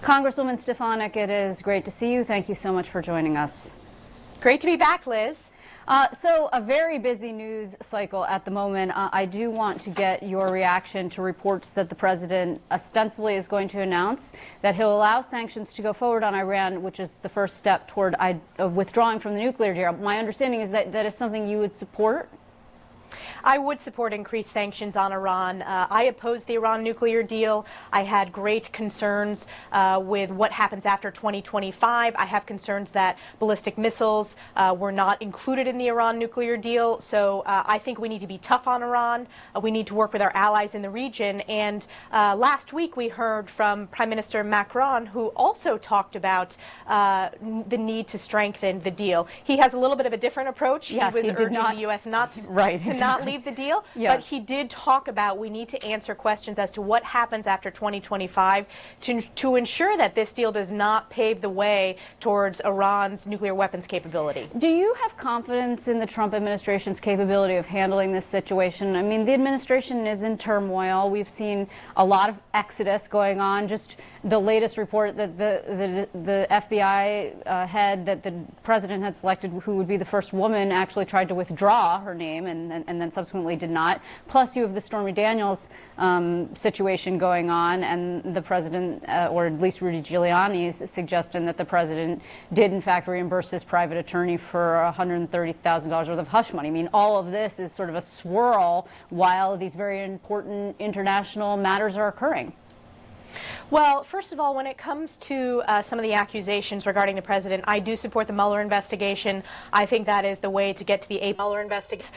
Congresswoman Stefanik, it is great to see you. Thank you so much for joining us. Great to be back, Liz. So a very busy news cycle at the moment. I do want to get your reaction to reports that the president ostensibly is going to announce that he'll allow sanctions to go forward on Iran, which is the first step toward withdrawing from the nuclear deal. My understanding is that that is something you would support. I would support increased sanctions on Iran. I oppose the Iran nuclear deal. I had great concerns with what happens after 2025. I have concerns that ballistic missiles were not included in the Iran nuclear deal. So I think we need to be tough on Iran. We need to work with our allies in the region. And last week we heard from Prime Minister Macron, who also talked about the need to strengthen the deal. He has a little bit of a different approach. Yes, he was urging the U.S. not to not leave the deal, yeah. But he did talk about we need to answer questions as to what happens after 2025 to ensure that this deal does not pave the way towards Iran's nuclear weapons capability. Do you have confidence in the Trump administration's capability of handling this situation? I mean, the administration is in turmoil. We've seen a lot of exodus going on. Just the latest report that the FBI head that the president had selected, who would be the first woman, actually tried to withdraw her name and then subsequently did not. Plus, you have the Stormy Daniels situation going on, and the president, or at least Rudy Giuliani, is suggesting that the president did, in fact, reimburse his private attorney for $130,000 worth of hush money. I mean, all of this is sort of a swirl while these very important international matters are occurring. Well, first of all, when it comes to some of the accusations regarding the president, I do support the Mueller investigation. I think that is the way to get to the Mueller investigation.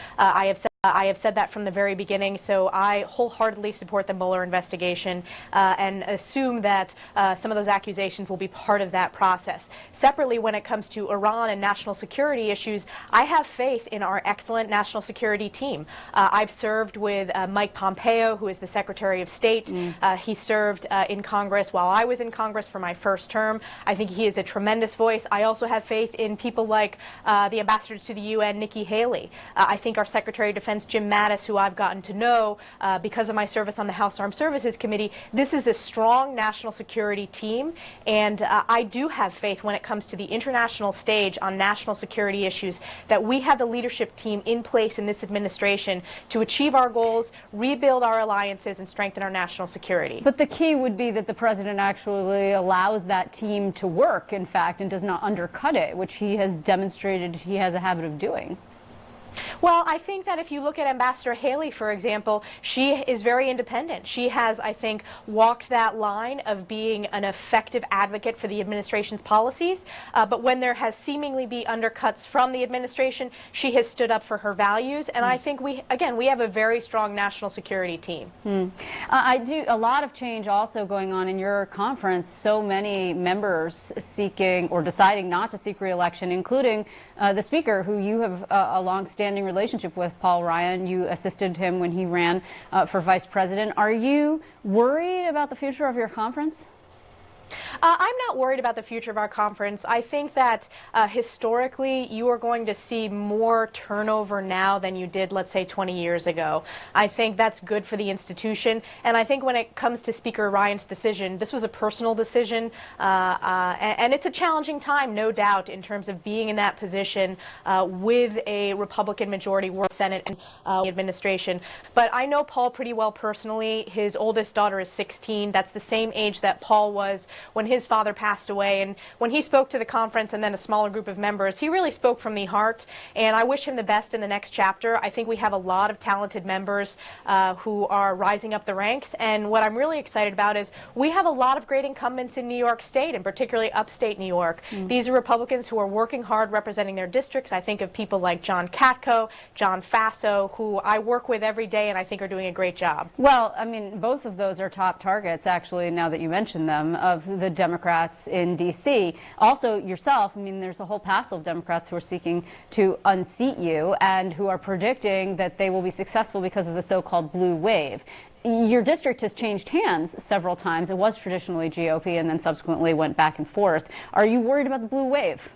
I have said that from the very beginning, so I wholeheartedly support the Mueller investigation and assume that some of those accusations will be part of that process. Separately, when it comes to Iran and national security issues, I have faith in our excellent national security team. I've served with Mike Pompeo, who is the Secretary of State. He served in Congress while I was in Congress for my first term. I think he is a tremendous voice. I also have faith in people like the Ambassador to the UN, Nikki Haley. I think our Secretary of Defense, Jim Mattis, who I've gotten to know because of my service on the House Armed Services Committee. This is a strong national security team, and I do have faith when it comes to the international stage on national security issues that we have the leadership team in place in this administration to achieve our goals, rebuild our alliances, and strengthen our national security. But the key would be that the president actually allows that team to work, in fact, and does not undercut it, which he has demonstrated he has a habit of doing. Well, I think that if you look at Ambassador Haley, for example, she is very independent. She has, I think, walked that line of being an effective advocate for the administration's policies. But when there has seemingly been undercuts from the administration, she has stood up for her values. And I think we have a very strong national security team. I do a lot of change also going on in your conference. So many members seeking or deciding not to seek re-election, including the speaker, who you have a long-standing relationship with, Paul Ryan. You assisted him when he ran for vice president. Are you worried about the future of your conference? I'm not worried about the future of our conference. I think that historically you are going to see more turnover now than you did, let's say, 20 years ago. I think that's good for the institution. And I think when it comes to Speaker Ryan's decision, this was a personal decision. And it's a challenging time, no doubt, in terms of being in that position with a Republican majority Senate and administration. But I know Paul pretty well personally. His oldest daughter is 16. That's the same age that Paul was when his father passed away. And when he spoke to the conference and then a smaller group of members, he really spoke from the heart. And I wish him the best in the next chapter. I think we have a lot of talented members who are rising up the ranks. And what I'm really excited about is we have a lot of great incumbents in New York State, and particularly upstate New York. These are Republicans who are working hard representing their districts. I think of people like John Katko, John Faso, who I work with every day and I think are doing a great job. Well, I mean, both of those are top targets, actually, now that you mention them, of the Democrats in D.C. Also, yourself, I mean, there's a whole passel of Democrats who are seeking to unseat you and who are predicting that they will be successful because of the so-called blue wave. Your district has changed hands several times. It was traditionally GOP and then subsequently went back and forth. Are you worried about the blue wave?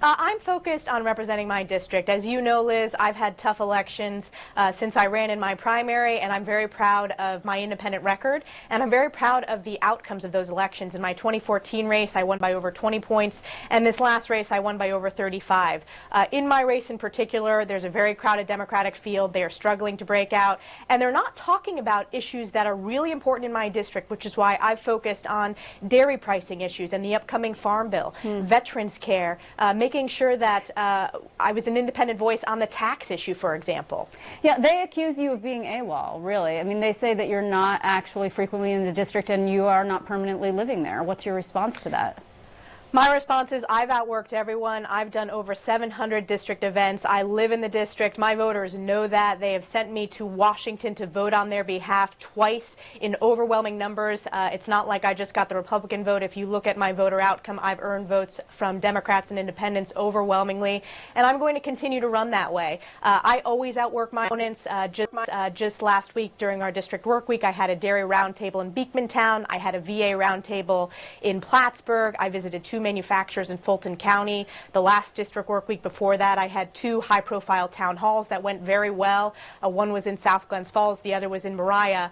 I'm focused on representing my district. As you know, Liz, I've had tough elections since I ran in my primary, and I'm very proud of my independent record, and I'm very proud of the outcomes of those elections. In my 2014 race, I won by over 20 points, and this last race, I won by over 35. In my race in particular, there's a very crowded Democratic field. They are struggling to break out, and they're not talking about issues that are really important in my district, which is why I've focused on dairy pricing issues and the upcoming farm bill, veterans care, making sure that I was an independent voice on the tax issue, for example. Yeah, they accuse you of being AWOL, really. I mean, they say that you're not actually frequently in the district and you are not permanently living there. What's your response to that? My response is I've outworked everyone. I've done over 700 district events. I live in the district. My voters know that. They have sent me to Washington to vote on their behalf twice in overwhelming numbers. It's not like I just got the Republican vote. If you look at my voter outcome, I've earned votes from Democrats and independents overwhelmingly, and I'm going to continue to run that way. I always outwork my opponents. Just last week during our district work week, I had a dairy roundtable in Beekmantown. I had a VA roundtable in Plattsburgh. I visited two manufacturers in Fulton County. The last district work week before that, I had two high-profile town halls that went very well. One was in South Glens Falls, the other was in Mariah.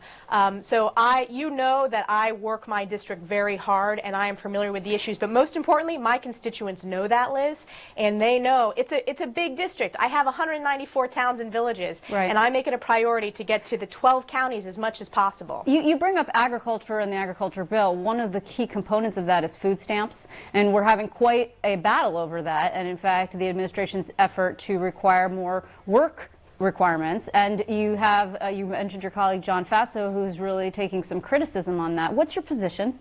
So you know that I work my district very hard, and I am familiar with the issues. But most importantly, my constituents know that, Liz, and they know it's a big district. I have 194 towns and villages, right, and I make it a priority to get to the 12 counties as much as possible. You bring up agriculture and the agriculture bill. One of the key components of that is food stamps. And we're having quite a battle over that. And in fact, the administration's effort to require more work requirements. And you mentioned your colleague John Faso, who's really taking some criticism on that. What's your position?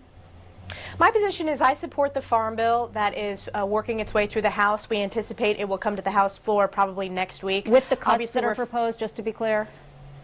My position is I support the farm bill that is working its way through the House. We anticipate it will come to the House floor probably next week. With the cuts that are proposed, just to be clear?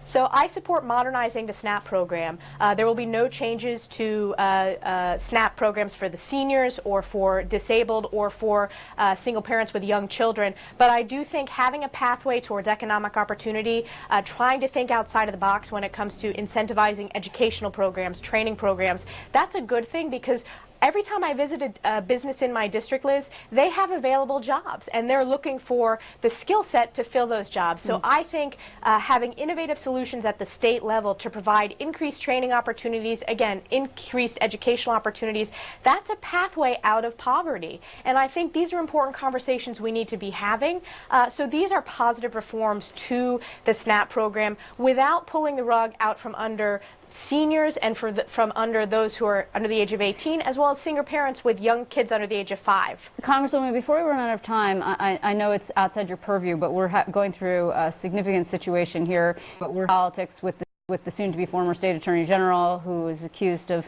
So I support modernizing the SNAP program. There will be no changes to SNAP programs for the seniors or for disabled or for single parents with young children. But I do think having a pathway towards economic opportunity, trying to think outside of the box when it comes to incentivizing educational programs, training programs, that's a good thing, because every time I visited a business in my district, Liz, they have available jobs, and they're looking for the skill set to fill those jobs. So I think having innovative solutions at the state level to provide increased training opportunities, again, increased educational opportunities, that's a pathway out of poverty. And I think these are important conversations we need to be having. So these are positive reforms to the SNAP program without pulling the rug out from under seniors and from under those who are under the age of 18, as well as single parents with young kids under the age of 5. Congresswoman, before we run out of time, I know it's outside your purview, but we're going through a significant situation here. But we're in politics with the soon-to-be former State Attorney General, who is accused of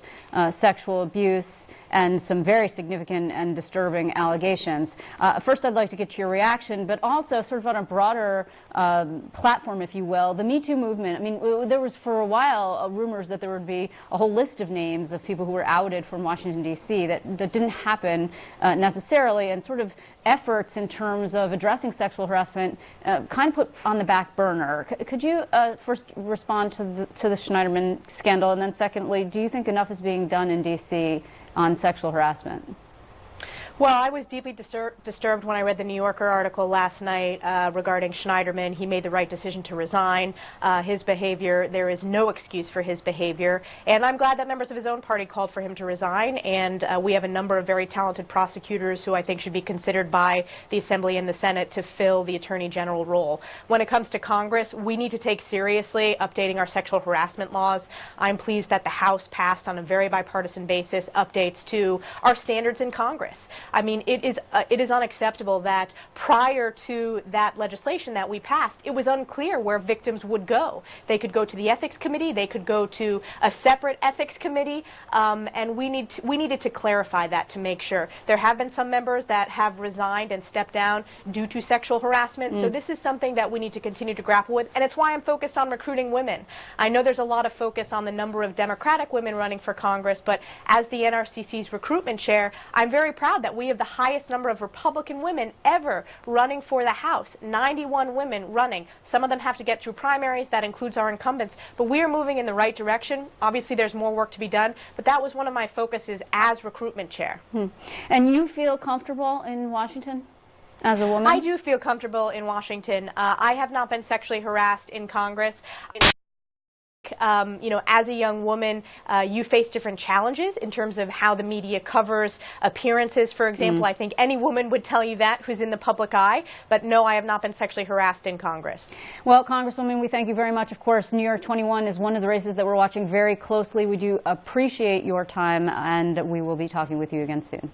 sexual abuse and some very significant and disturbing allegations. First, I'd like to get your reaction, but also sort of on a broader platform, if you will, the Me Too movement. I mean, there was for a while rumors that there would be a whole list of names of people who were outed from Washington, D.C. That didn't happen necessarily, and sort of efforts in terms of addressing sexual harassment kind of put on the back burner. Could you first respond to the Schneiderman scandal, and then secondly, do you think enough is being done in D.C. on sexual harassment? Well, I was deeply disturbed when I read the New Yorker article last night regarding Schneiderman. He made the right decision to resign. His behavior, there is no excuse for his behavior. And I'm glad that members of his own party called for him to resign. And we have a number of very talented prosecutors who I think should be considered by the Assembly and the Senate to fill the Attorney General role. When it comes to Congress, we need to take seriously updating our sexual harassment laws. I'm pleased that the House passed on a very bipartisan basis updates to our standards in Congress. I mean, it is unacceptable that prior to that legislation that we passed, it was unclear where victims would go. They could go to the Ethics Committee, they could go to a separate Ethics Committee, and we needed to clarify that to make sure. There have been some members that have resigned and stepped down due to sexual harassment, so this is something that we need to continue to grapple with, and it's why I'm focused on recruiting women. I know there's a lot of focus on the number of Democratic women running for Congress, but as the NRCC's recruitment chair, I'm very proud that we have the highest number of Republican women ever running for the House. 91 women running. Some of them have to get through primaries. That includes our incumbents. But we are moving in the right direction. Obviously, there's more work to be done. But that was one of my focuses as recruitment chair. And you feel comfortable in Washington? as a woman? I do feel comfortable in Washington. I have not been sexually harassed in Congress. As a young woman, you face different challenges in terms of how the media covers appearances, for example. I think any woman would tell you that who's in the public eye. But no, I have not been sexually harassed in Congress. Well, Congresswoman, we thank you very much. Of course, New York 21 is one of the races that we're watching very closely. We do appreciate your time, and we will be talking with you again soon.